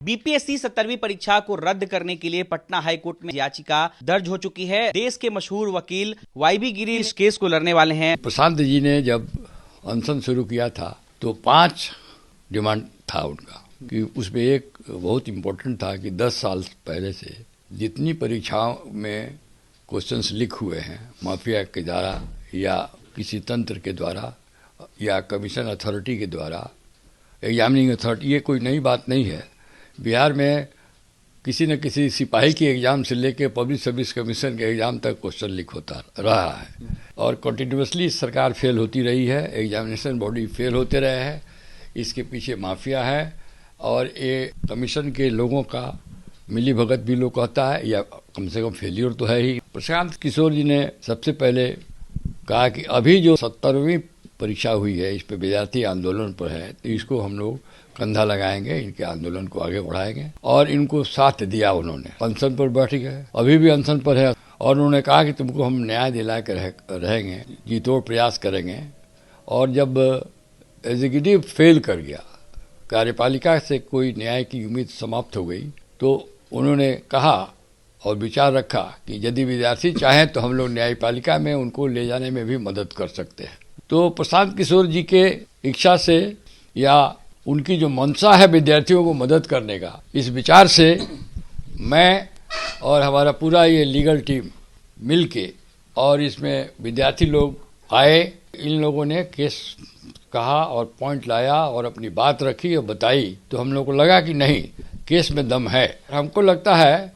BPSC 17वीं परीक्षा को रद्द करने के लिए पटना हाईकोर्ट में याचिका दर्ज हो चुकी है। देश के मशहूर वकील वाईबी गिरी इस केस को लड़ने वाले हैं। प्रशांत जी ने जब अनशन शुरू किया था तो 5 डिमांड था उनका कि उसमें एक बहुत इम्पोर्टेंट था कि 10 साल पहले से जितनी परीक्षाओं में क्वेश्चंस लीक हुए हैं माफिया के द्वारा या किसी तंत्र के द्वारा या कमीशन अथॉरिटी के द्वारा, एग्जामिनिंग अथॉरिटी, ये कोई नई बात नहीं है। बिहार में किसी न किसी सिपाही के एग्ज़ाम से लेके पब्लिक सर्विस कमीशन के एग्ज़ाम तक क्वेश्चन लीक होता रहा है और कंटिन्यूसली सरकार फेल होती रही है, एग्जामिनेशन बॉडी फेल होते रहे हैं। इसके पीछे माफिया है और ये कमीशन के लोगों का मिली भगत भी लोग कहता है या कम से कम फेलियर तो है ही। प्रशांत किशोर जी ने सबसे पहले कहा कि अभी जो 17वीं परीक्षा हुई है इस पर विद्यार्थी आंदोलन पर है, तो इसको हम लोग कंधा लगाएंगे, इनके आंदोलन को आगे बढ़ाएंगे और इनको साथ दिया। उन्होंने अनशन पर बैठ गए, अभी भी अनशन पर है और उन्होंने कहा कि तुमको हम न्याय दिला कर रहेंगे, जी तोड़ प्रयास करेंगे। और जब एग्जीक्यूटिव फेल कर गया, कार्यपालिका से कोई न्याय की उम्मीद समाप्त हो गई, तो उन्होंने कहा और विचार रखा कि यदि विद्यार्थी चाहें तो हम लोग न्यायपालिका में उनको ले जाने में भी मदद कर सकते हैं। तो प्रशांत किशोर जी के इच्छा से या उनकी जो मंशा है विद्यार्थियों को मदद करने का, इस विचार से मैं और हमारा पूरा ये लीगल टीम मिलके और इसमें विद्यार्थी लोग आए, इन लोगों ने केस कहा और पॉइंट लाया और अपनी बात रखी और बताई, तो हम लोग को लगा कि नहीं, केस में दम है। हमको लगता है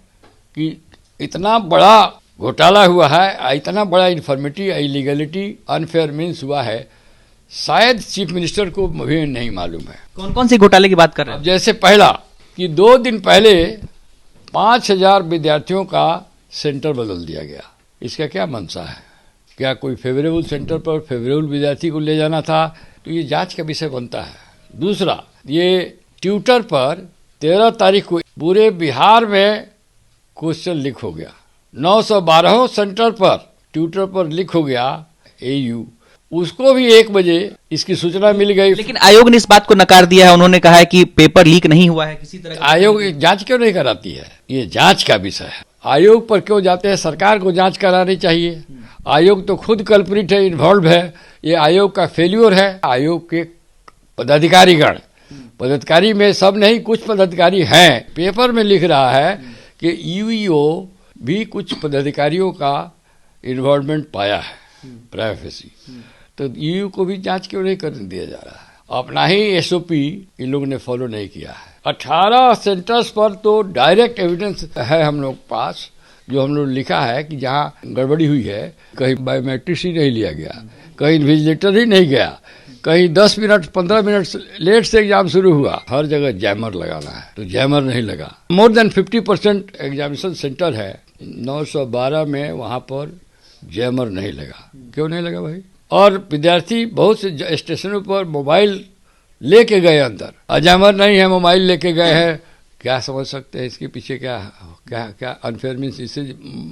कि इतना बड़ा घोटाला हुआ है, इतना बड़ा इन्फॉर्मेटी, इलीगलिटी, अनफेयर मीन्स हुआ है, शायद चीफ मिनिस्टर को भी नहीं मालूम है। कौन कौन सी घोटाले की बात कर रहे हैं? जैसे पहला कि 2 दिन पहले 5000 विद्यार्थियों का सेंटर बदल दिया गया। इसका क्या मंशा है? क्या कोई फेवरेबल सेंटर पर फेवरेबल विद्यार्थी को ले जाना था? तो ये जांच का विषय बनता है। दूसरा, ये ट्विटर पर 13 तारीख को पूरे बिहार में क्वेश्चन लीक हो गया। 912 सेंटर पर ट्विटर पर लीक हो गया एयू, उसको भी 1 बजे इसकी सूचना मिल गई। लेकिन आयोग ने इस बात को नकार दिया है। उन्होंने कहा है कि पेपर लीक नहीं हुआ है किसी तरह। आयोग जांच क्यों नहीं कराती है? ये जांच का विषय है। आयोग पर क्यों जाते हैं? सरकार को जांच करानी चाहिए। आयोग तो खुद कल्प्रिट है, इन्वॉल्व है। ये आयोग का फेल्यूर है। आयोग के पदाधिकारीगण, पदाधिकारी में सब नहीं, कुछ पदाधिकारी हैं। पेपर में लिख रहा है कि यूईओ भी कुछ पदाधिकारियों का इन्वॉल्वमेंट पाया है, प्राइवेसी। तो यूयू को भी जांच क्यों नहीं करने दिया जा रहा है? अपना ही एसओपी इन लोगों ने फॉलो नहीं किया है। 18 सेंटर्स पर तो डायरेक्ट एविडेंस है हम लोग पास, जो हम लोग लिखा है कि जहाँ गड़बड़ी हुई है, कहीं बायोमेट्रिक्स ही नहीं लिया गया, कहीं इन्विजिलेटर ही नहीं गया, कहीं 10 मिनट 15 मिनट लेट से एग्जाम शुरू हुआ। हर जगह जैमर लगाना है, तो जैमर नहीं लगा। मोर देन 50% एग्जामिनेशन सेंटर है, 912 में वहाँ पर जैमर नहीं लगा। क्यों नहीं लगा भाई? और विद्यार्थी बहुत से स्टेशनों पर मोबाइल लेके गए अंदर, अजैमर नहीं है, मोबाइल लेके गए हैं। क्या समझ सकते हैं इसके पीछे? क्या क्या क्या अनफेयर मीन्स, इससे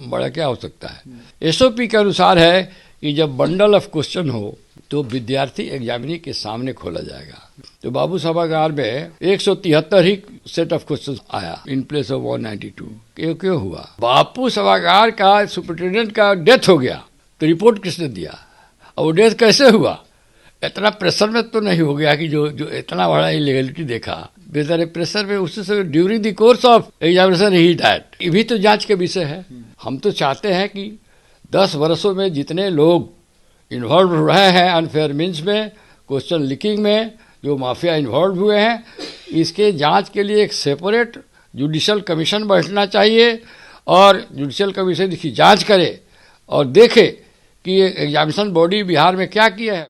बड़ा क्या हो सकता है? एसओपी के अनुसार है कि जब बंडल ऑफ क्वेश्चन हो तो विद्यार्थी एग्जामिनी के सामने खोला जाएगा। तो बाबू सभागार में 173 ही सेट ऑफ क्वेश्चन आया इन प्लेस ऑफ 192। क्यों हुआ? बापू सभागार का सुपरिटेंडेंट का डेथ हो गया, तो रिपोर्ट किसने दिया? और वो डेथ कैसे हुआ? इतना प्रेशर में तो नहीं हो गया कि जो इतना बड़ा इलीगलिटी देखा, बेचारे प्रेशर में उससे during the course of examination he died. ये भी तो जांच के विषय है। हम तो चाहते हैं कि 10 वर्षों में जितने लोग इन्वॉल्व रहे हैं अनफेयर मीन्स में, क्वेश्चन लीकिंग में, जो माफिया इन्वॉल्व हुए हैं, इसके जांच के लिए एक सेपरेट जुडिशियल कमीशन बैठना चाहिए और जुडिशियल कमीशन इसकी जांच करे और देखे कि ये एग्जामिनेशन बॉडी बिहार में क्या किया है।